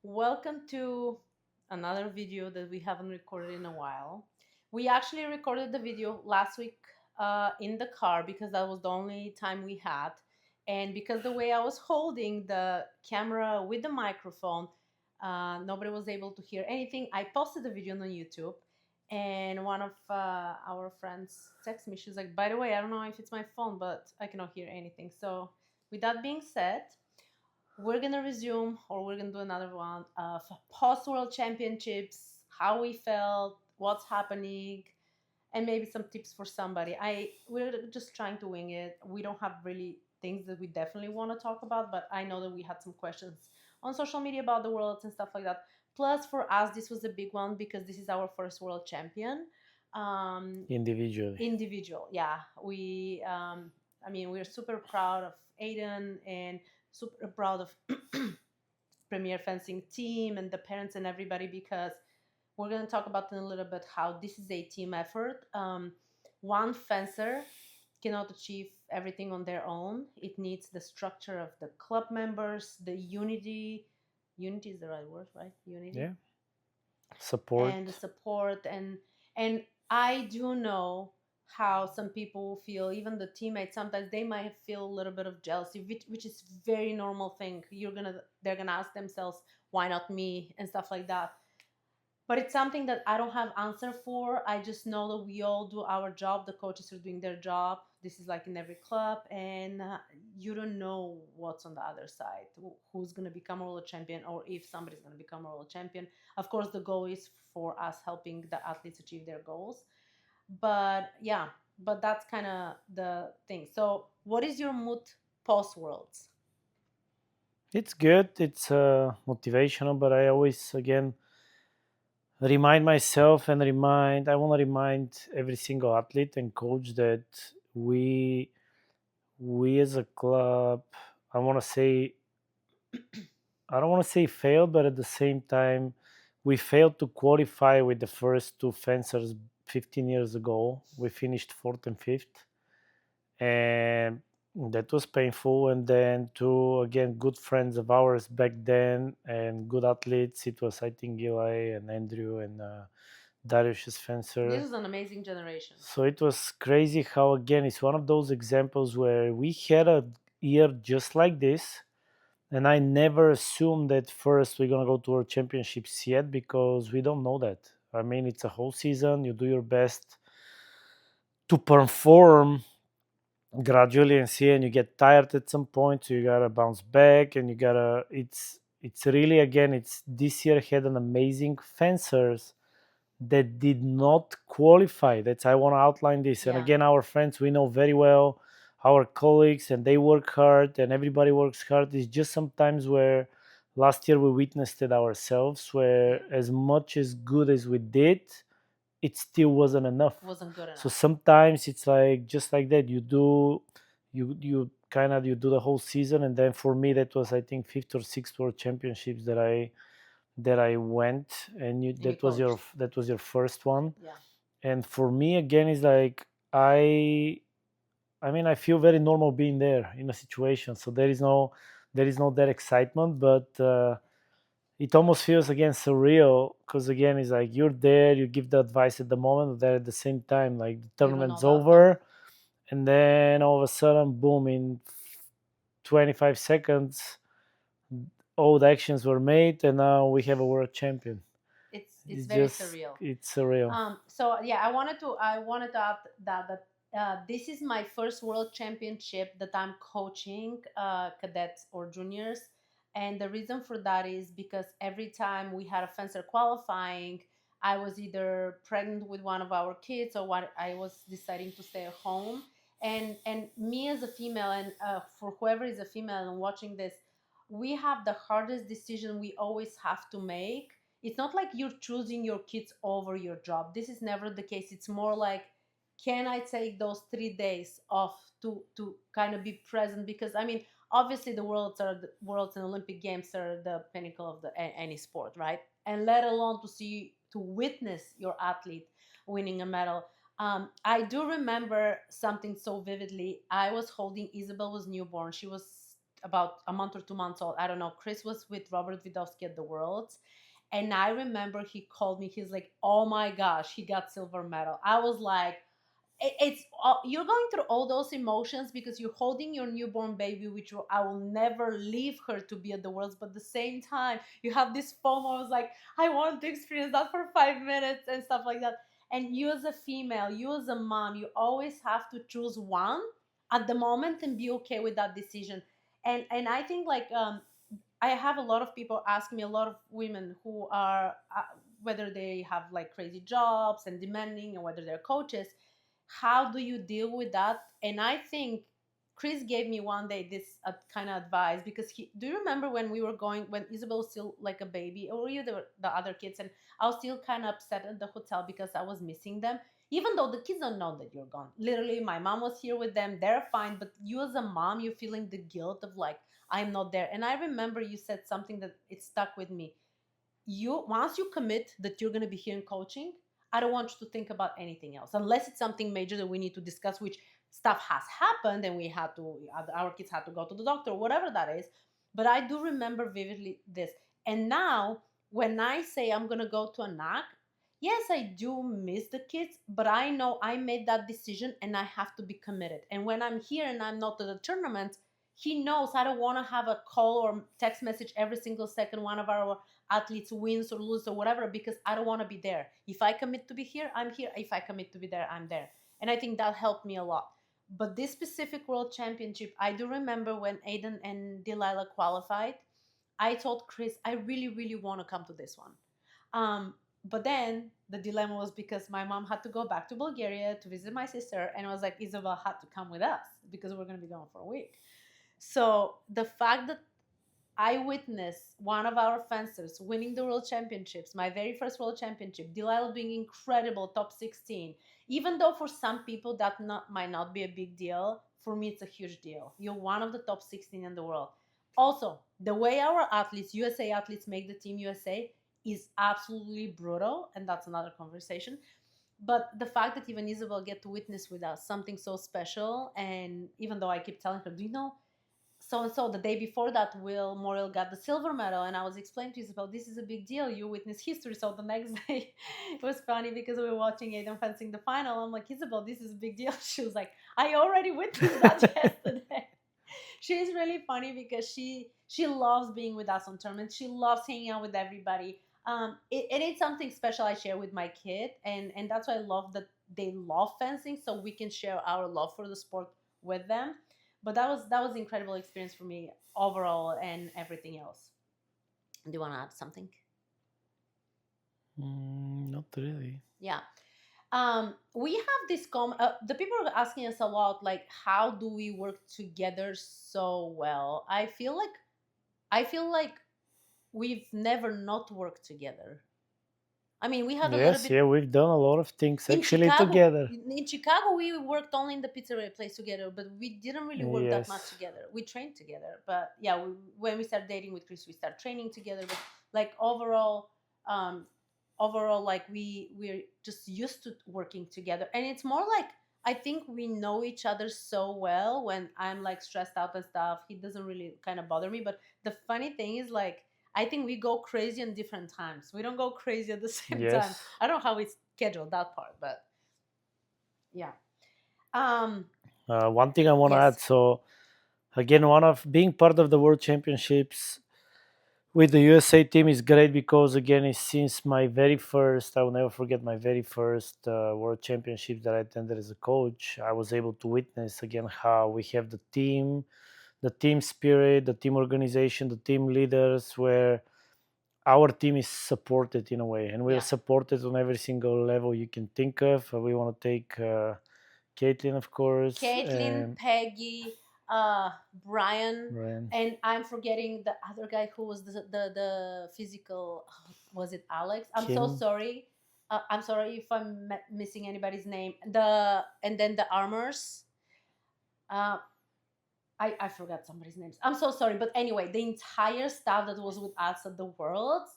Welcome to another video that we haven't recorded in a while. We actually recorded the video last week in the car because that was the only time we had. And because the way I was holding the camera with the microphone, nobody was able to hear anything. I posted the video on YouTube, and one of our friends texted me. She's like, "By the way, I don't know if it's my phone, but I cannot hear anything." So, with that being said, we're gonna resume, or we're gonna do another one of post World Championships, how we felt, what's happening, and maybe some tips for somebody. We're just trying to wing it. We don't have really things that we definitely want to talk about, but I know that we had some questions on social media about the worlds and stuff like that. Plus, for us, this was a big one because this is our first world champion. Um, Individually. Individual, yeah. We're super proud of Aiden and super proud of Premier Fencing team and the parents and everybody because we're going to talk about in a little bit how this is a team effort. One fencer cannot achieve everything on their own. It needs the structure of the club members, the unity. Unity is the right word, right? Unity Yeah. Support. and the support and I do know how some people feel, even the teammates sometimes they might feel a little bit of jealousy, which is very normal thing. They're gonna ask themselves why not me and stuff like that, but it's something that I don't have answer for. I just know that we all do our job. The coaches are doing their job. This is like in every club, and you don't know what's on the other side. Who's going to become a world champion, or if somebody's going to become a world champion. Of course, the goal is for us helping the athletes achieve their goals. But yeah, but that's kind of the thing. So, what is your mood post worlds? It's good. It's motivational, but I always again remind myself and remind. I want to remind every single athlete and coach that we we as a club. I want to say I don't want to say failed, but at the same time, we failed to qualify with the first two fencers 15 years ago. We finished fourth and fifth, and that was painful. And then two again good friends of ours back then and good athletes. It was I think Eli and Andrew and Darius This Fencer. is an amazing generation. So it was crazy how again it's one of those examples where we had a year just like this, and I never assumed that first we're gonna go to World Championships yet because we don't know that. I mean, it's a whole season. You do your best to perform gradually and see, and you get tired at some point, so you gotta bounce back, and you gotta. It's really again. It's this year had an amazing fencers that did not qualify. That's I want to outline this, and Yeah. again, our friends we know very well, our colleagues, and they work hard, and everybody works hard. It's just sometimes where last year we witnessed it ourselves, where Yeah. as much as good as we did, it still wasn't enough. Wasn't good So enough. sometimes it's like just like that. You kind of you do the whole season, and then for me that was I think fifth or sixth world championships that I went, and And you coached. that was your first one. Yeah. And for me again is like I mean I feel very normal being there in a situation. So there is no that excitement, but it almost feels again surreal because again it's like you're there, you give the advice at the moment, but then at the same time like the You don't know tournament's the outcome. over, and then all of a sudden boom, in 25 seconds all the actions were made and now we have a world champion. It's It's very just surreal. it's surreal. So yeah, I wanted to add that this is my first world championship that I'm coaching cadets or juniors, and the reason for that is because every time we had a fencer qualifying, I was either pregnant with one of our kids or what I was deciding to stay at home. And me as a female, and for whoever is a female and watching this, we have the hardest decision we always have to make. It's not like you're choosing your kids over your job. This is never the case. It's more like, can I take those 3 days off to kind of be present? Because I mean, obviously the worlds and Olympic Games are the pinnacle of any sport, right? And let alone to witness your athlete winning a medal. I do remember something so vividly. I was holding Isabel was newborn. She was about a month or 2 months old. I don't know. Chris was with Robert Vidovsky at the Worlds. And I remember he called me. He's like, "Oh my gosh, he got silver medal." I was like, it's you're going through all those emotions because you're holding your newborn baby, which I will never leave her to be at the Worlds. But at the same time, you have this FOMO. I was like, I want to experience that for 5 minutes and stuff like that. And you as a female, you as a mom, you always have to choose one at the moment and be okay with that decision. And I think like I have a lot of people ask me, a lot of women who are whether they have like crazy jobs and demanding, and whether they're coaches, how do you deal with that? And I think Chris gave me one day this kind of advice, because he, do you remember when we were going, when Isabel was still like a baby, or you the other kids, and I was still kind of upset at the hotel because I was missing them, even though the kids don't know that you're gone. Literally, my mom was here with them, they're fine, but you as a mom, you're feeling the guilt of like, I'm not there. And I remember you said something that it stuck with me. You, once you commit that you're going to be here in coaching, I don't want you to think about anything else, unless it's something major that we need to discuss, which stuff has happened and we had to, our kids had to go to the doctor, whatever that is. But I do remember vividly this. And now when I say I'm going to go to a NAC, yes, I do miss the kids, but I know I made that decision and I have to be committed. And when I'm here and I'm not at the tournament, he knows I don't want to have a call or text message every single second one of our athletes wins or loses or whatever, because I don't want to be there. If I commit to be here, I'm here. If I commit to be there, I'm there. And I think that helped me a lot. But this specific world championship, I do remember when Aiden and Delilah qualified, I told Chris, I really, really want to come to this one. But then the dilemma was because my mom had to go back to Bulgaria to visit my sister, and it was like Isabel had to come with us because we're going to be gone for a week. So the fact that I witnessed one of our fencers winning the world championships, my very first world championship, Delilah being incredible, top 16. Even though for some people that might not be a big deal, for me it's a huge deal. You're one of the top 16 in the world. Also, the way our athletes, USA athletes, make the Team USA is absolutely brutal, and that's another conversation. But the fact that even Isabel get to witness with us something so special, and even though I keep telling her, do you know, so and so the day before that, Will Morrill got the silver medal, and I was explaining to Isabel, this is a big deal. You witness history. So the next day, it was funny because we were watching Aiden fencing the final. I'm like, Isabel, this is a big deal. She was like, I already witnessed that yesterday. She's really funny because she loves being with us on tournaments. She loves hanging out with everybody. And it's something special I share with my kid, and that's why I love that they love fencing, so we can share our love for the sport with them. But that was an incredible experience for me overall, and everything else. Do you want to add something? Not really. Yeah. We have this the people are asking us a lot, like, how do we work together so well? I feel like we've never not worked together. I mean, we had a little Yes, bit yeah, we've done a lot of things in actually Chicago. together. In Chicago, we worked only in the pizzeria place together, but we didn't really work that much Yes. together. We trained together, but yeah, when we started dating with Chris, we started training together. But like um, overall, like we're just used to working together, and it's more like I think we know each other so well. When I'm like stressed out and stuff, he doesn't really kind of bother me. But the funny thing is, like, I think we go crazy on different times. We don't go crazy at the same time. Yes. I don't know how we scheduled that part, but yeah. Um, One thing I want to add. yes. So again, one of being part of the World Championships with the USA team is great because again, it's since my very first, I will never forget my very first World Championship that I attended as a coach. I was able to witness again how we have the team spirit, the team organization, the team leaders, where our team is supported in a way, and we are Yeah. supported on every single level you can think of. We want to take Caitlin, of course, Caitlin, and Peggy, Brian, Ryan, and I'm forgetting the other guy who was the physical. Was it Alex? I'm so Kim, sorry. I'm sorry if I'm missing anybody's name. And then the armors. Uh, I forgot somebody's names. I'm so sorry, but anyway, the entire staff that was with us at the Worlds,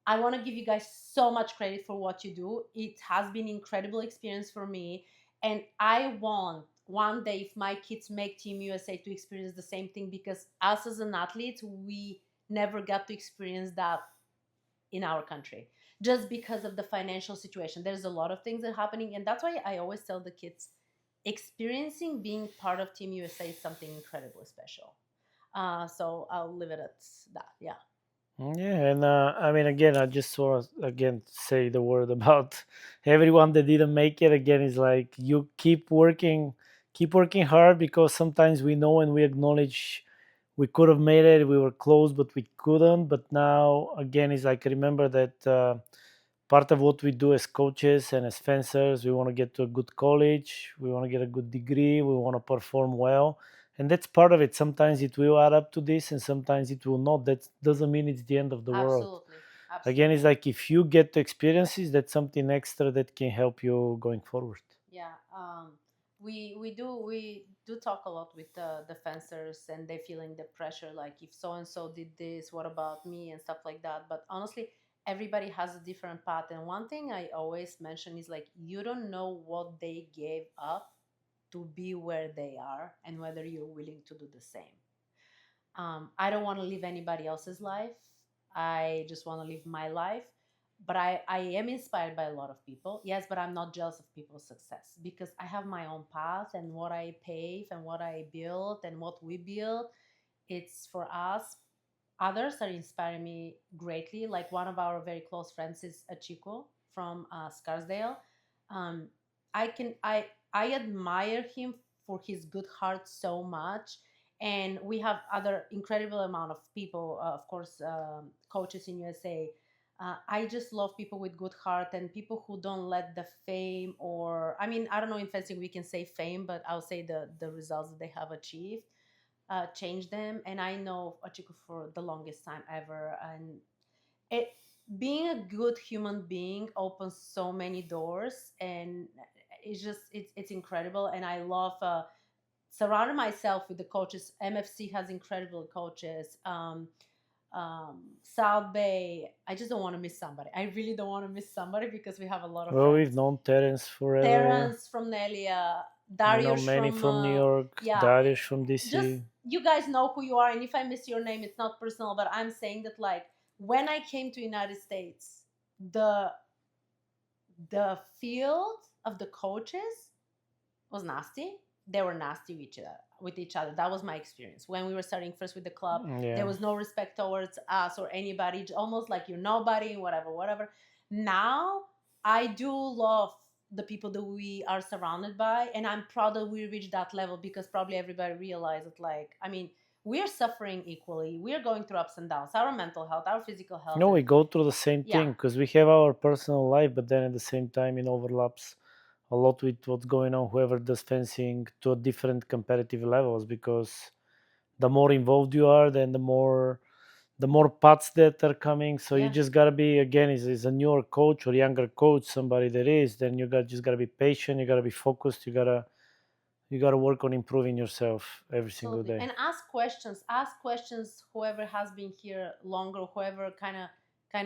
I want to give you guys so much credit for what you do. It has been incredible experience for me, and I want one day if my kids make Team USA to experience the same thing, because us as an athlete, we never got to experience that in our country just because of the financial situation. There's a lot of things that are happening, and that's why I always tell the kids experiencing being part of Team USA is something incredibly special. So I'll leave it at that. Yeah. Yeah, and I mean, again, I just want to again say the word about everyone that didn't make it. Again, is like you keep working hard, because sometimes we know and we acknowledge we could have made it, we were close, but we couldn't. But now, again, it's like remember that part of what we do as coaches and as fencers, we want to get to a good college, we want to get a good degree, we want to perform well, and that's part of it. Sometimes it will add up to this and sometimes it will not. That doesn't mean it's the end of the world. Absolutely. Again, it's Absolutely. like if you get to experiences, that's something extra that can help you going forward. Yeah. We do talk a lot with the fencers, and they feeling the pressure, like if so and so did this, what about me, and stuff like that. But honestly, everybody has a different path, and one thing I always mention is like you don't know what they gave up to be where they are, and whether you're willing to do the same. I don't want to live anybody else's life. I just want to live my life. But I am inspired by a lot of people. Yes, but I'm not jealous of people's success because I have my own path, and what I pave and what I build and what we build, it's for us. Others are inspiring me greatly. Like one of our very close friends is Achiko from Scarsdale. Um, I admire him for his good heart so much, and we have other incredible amount of people, of course, coaches in USA. I just love people with good heart and people who don't let the fame, or I mean, I don't know, in fencing we can say fame, but I'll say the results that they have achieved change them. And I know Achiko for the longest time ever, and it being a good human being opens so many doors, and it's incredible. And I love surrounding myself with the coaches. MFC has incredible coaches. South Bay. I just don't want to miss somebody. I really don't want to miss somebody because we have a lot of Well, we've friends. known Terence forever. Terrence from Nelia, We know Darius many from from New York, yeah. Darius from Just DC. you guys know who you are, and if I miss your name, it's not personal. But I'm saying that like when I came to United States, the the field of the coaches was nasty. They were nasty with each other. That was my experience when we were starting first with the club. There Yeah. was no respect towards us or anybody. Almost like you're nobody, whatever, whatever. Now I do love the people that we are surrounded by, and I'm proud that we reached that level because probably everybody realized that. Like, I mean, we're suffering equally. We're going through ups and downs. Our mental health, our physical health, No, and we go through the same yeah, thing because we have our personal life, but then at the same time, it overlaps a lot with what's going on. Whoever does fencing to a different competitive levels, because the more involved you are, then the more paths that are coming. So you yeah. just gotta be again, is a newer coach or younger coach, somebody that is, then you got just gotta be patient. You gotta be focused. You gotta work on improving yourself every single Absolutely. day. And ask questions. Ask questions whoever has been here longer, whoever kind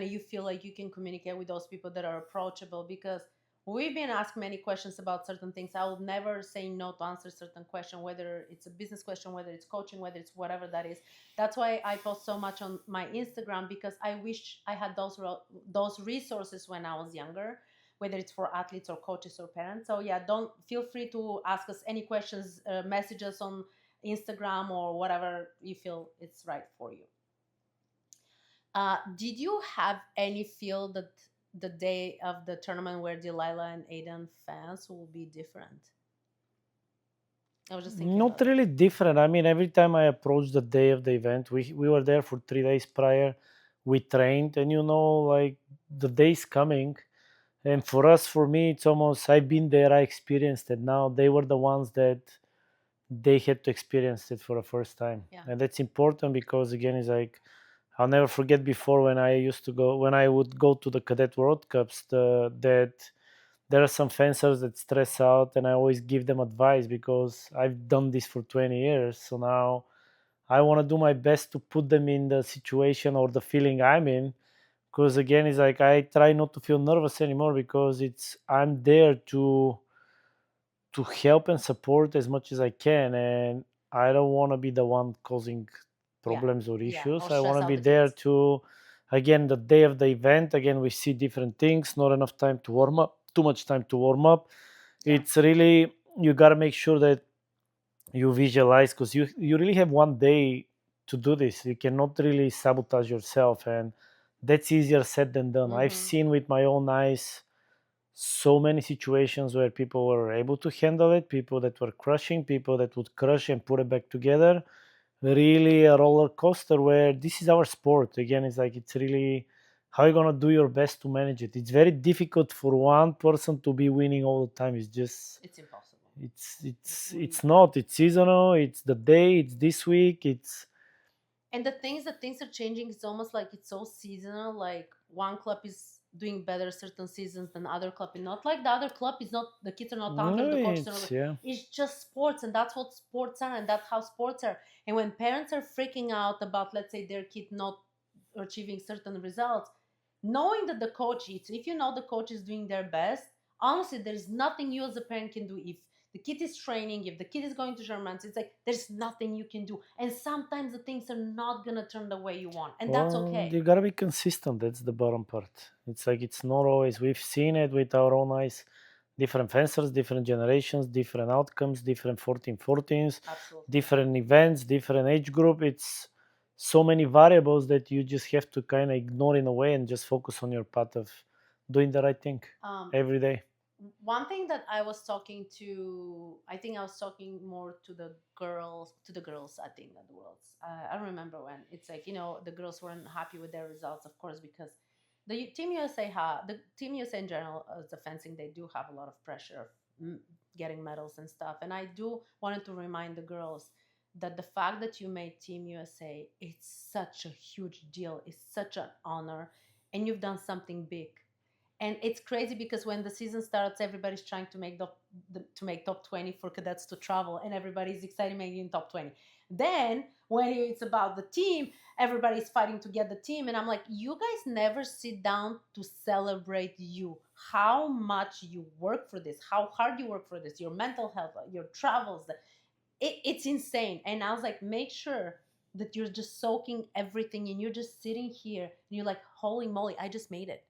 of you feel like you can communicate with those people that are approachable, because we've been asked many questions about certain things. I will never say no to answer certain question, whether it's a business question, whether it's coaching, whether it's whatever that is. That's why I post so much on my Instagram, because I wish I had those resources when I was younger, whether it's for athletes or coaches or parents. So yeah, don't feel free to ask us any questions, message us on Instagram or whatever you feel it's right for you. Did you have any feel that the day of the tournament where Delilah and Aiden fans will be different? I was just thinking Not about it. really different. I mean, every time I approached the day of the event, we were there for 3 days prior. We trained, and like the day's coming. And for us, for me, it's almost I've been there, I experienced it. Now they were the ones that they had to experience it for the first time, Yeah, and that's important because again, it's like I'll never forget before when I would go to the Cadet World Cups, that there are some fencers that stress out, and I always give them advice because I've done this for 20 years. So now I want to do my best to put them in the situation or the feeling I'm in. Because again, it's like I try not to feel nervous anymore because I'm there to to help and support as much as I can, and I don't want to be the one causing Yeah. problems or Yeah. issues. Or I want stress to out be the there kids. to, again, the day of the event. Again, we see different things. Not enough time to warm up. Too much time to warm up. Yeah. It's really, you got to make sure that you visualize, because you really have one day to do this. You cannot really sabotage yourself, and that's easier said than done. I've Mm-hmm. seen with my own eyes so many situations where people were able to handle it, people that were crushing, people that would crush and put it back together. Really a roller coaster, where this is our sport. Again, it's like, it's really how you're gonna do your best to manage it. It's very difficult for one person to be winning all the time. It's just, It's impossible. it's not. It's seasonal. It's the day. It's this week. It's And the things that things are changing, it's almost like it's so seasonal. Like one club is doing better certain seasons than other club, and not like the other club is not, the kids are not talented, no, the coaches are not. it's yeah. It's just sports, and that's what sports are, and that's how sports are. And when parents are freaking out about, let's say, their kid not achieving certain results, knowing that the coach is, if you know the coach is doing their best, honestly, there's nothing you as a parent can do. If the kid is training, if the kid is going to Germans, it's like there's nothing you can do. And sometimes the things are not gonna turn the way you want, and that's Well, okay. you gotta be consistent. That's the bottom part. It's like, it's not always. We've seen it with our own eyes. Different fencers, different generations, different outcomes, different 14-14s, Absolutely. different events, different age group. It's so many variables that you just have to kind of ignore in a way, and just focus on your path of doing the right thing Um, every day. one thing that I was talking to, I think I was talking more to the girls, I think, than the girls. I don't remember when. It's like, the girls weren't happy with their results, of course, because the Team USA in general, as the fencing, they do have a lot of pressure of getting medals and stuff. And I do wanted to remind the girls that the fact that you made Team USA, it's such a huge deal. It's such an honor, and you've done something big. And it's crazy because when the season starts, everybody's trying to make to make top 20 for cadets to travel, and everybody's excited making top 20. Then when it's about the team, everybody's fighting to get the team, and I'm like, you guys never sit down to celebrate you, how much you work for this, how hard you work for this, your mental health, your travels. It's insane. And I was like, make sure that you're just soaking everything in. You're just sitting here and you're like, holy moly, I just made it.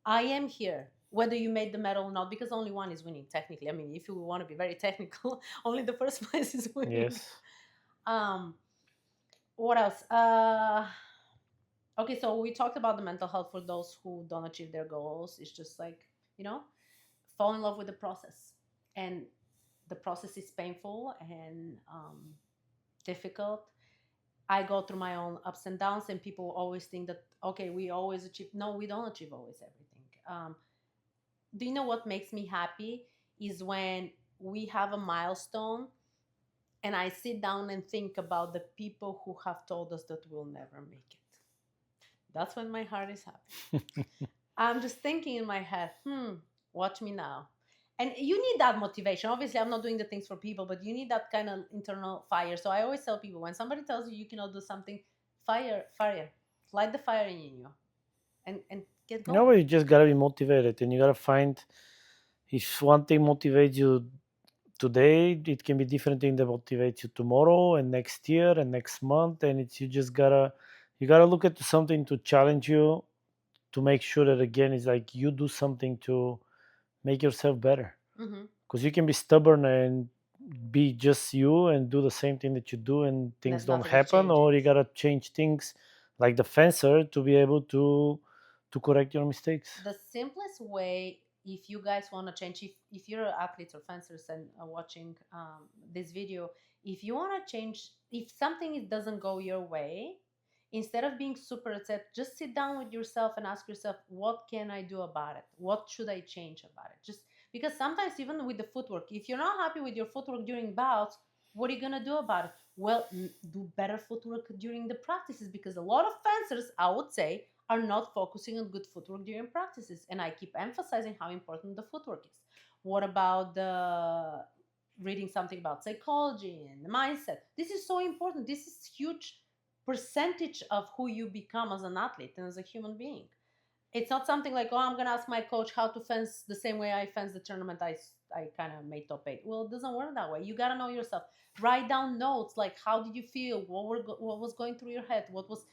I am here, whether you made the medal or not, because only one is winning technically. I mean, if you want to be very technical, only the first place is winning. Yes. um what else? Okay, so we talked about the mental health for those who don't achieve their goals. It's just like, you know fall in love with the process. And the process is painful and difficult. I go through my own ups and downs, and people always think that, okay, we always achieve. No, we don't achieve always everything. Do you know what makes me happy is when we have a milestone and I sit down and think about the people who have told us that we'll never make it. That's when my heart is happy. I'm just thinking in my head, watch me now. And you need that motivation. Obviously, I'm not doing the things for people, but you need that kind of internal fire. So I always tell people, when somebody tells you you cannot do something, fire, light the fire in you, and get No, going. you just gotta be motivated, and you gotta find, if one thing motivates you today, it can be different thing that motivates you tomorrow and next year and next month. And it's, you gotta look at something to challenge you, to make sure that, again, it's like you do something to make yourself better. Hmm. Because you can be stubborn and be just you and do the same thing that you do, and And things there's don't nothing to happen, change or it. you gotta change things, like the fencer, to be able to correct your mistakes. The simplest way, if you guys want to change, if you're athletes or fencers and are watching this video, if you want to change, if something doesn't go your way, instead of being super upset, just sit down with yourself and ask yourself, what can I do about it? What should I change about it? Just because sometimes, even with the footwork, if you're not happy with your footwork during bouts, what are you going to do about it? Well, do better footwork during the practices, because a lot of fencers, I would say, are not focusing on good footwork during practices. And I keep emphasizing how important the footwork is. What about the reading something about psychology and the mindset? This is so important. This is huge percentage of who you become as an athlete and as a human being. It's not something like, oh, I'm gonna ask my coach how to fence the same way I fence the tournament. I kind of made top eight. Well, it doesn't work that way. You gotta know yourself. Write down notes like how did you feel? What was going through your head? What was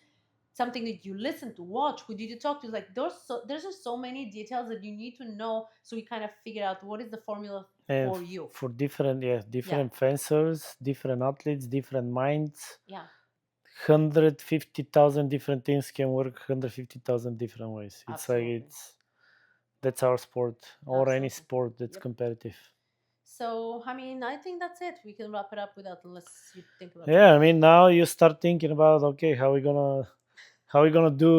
something that you listened to, watch? Who did you talk to? Like there's just so many details that you need to know, so we kind of figure out what is the formula And for you. for different, yeah, Yeah, different fencers, different athletes, different minds. yeah, 150,000 different things can work 150,000 different ways. It's like absolutely. that's our sport, or any Absolutely. sport that's Yep. competitive. So I mean, I think that's it. We can wrap it up with that, unless you think about Yeah, I something. mean, now you start thinking about, okay, how we gonna do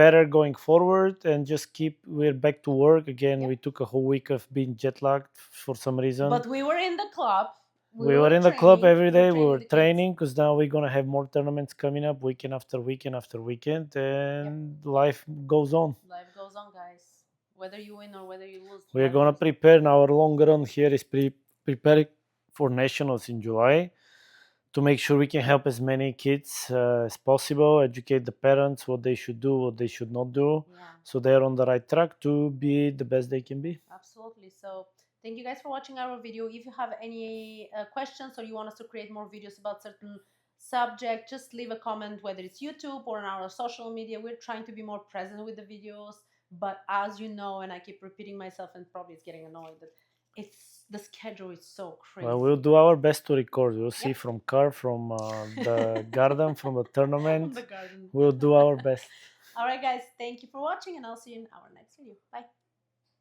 better going forward, and just keep. We're back to work again. Yep. We took a whole week of being jet lagged for some reason. But we were in the club. We were in the club training. every We were day. We training were the kids. training because now we're gonna have more tournaments coming up, weekend after weekend after weekend, Yep. and life goes on. Life goes on, guys. Whether you win or whether you lose, We're life gonna goes on. prepare now. Our long run here is preparing for nationals in July to make sure we can help as many kids as possible, educate the parents what they should do, what they should not do, Yeah, so they're on the right track to be the best they can be. absolutely. So thank you guys for watching our video. If you have any questions, or you want us to create more videos about certain subject, just leave a comment, whether it's YouTube or on our social media. We're trying to be more present with the videos, but as you know, and I keep repeating myself, and probably it's getting annoyed, that it's the schedule is so crazy. Well, we'll do our best to record. We'll see Yep. from car, from the garden, from the tournament. The garden. We'll do our best. All right, guys. Thank you for watching, and I'll see you in our next video. Bye.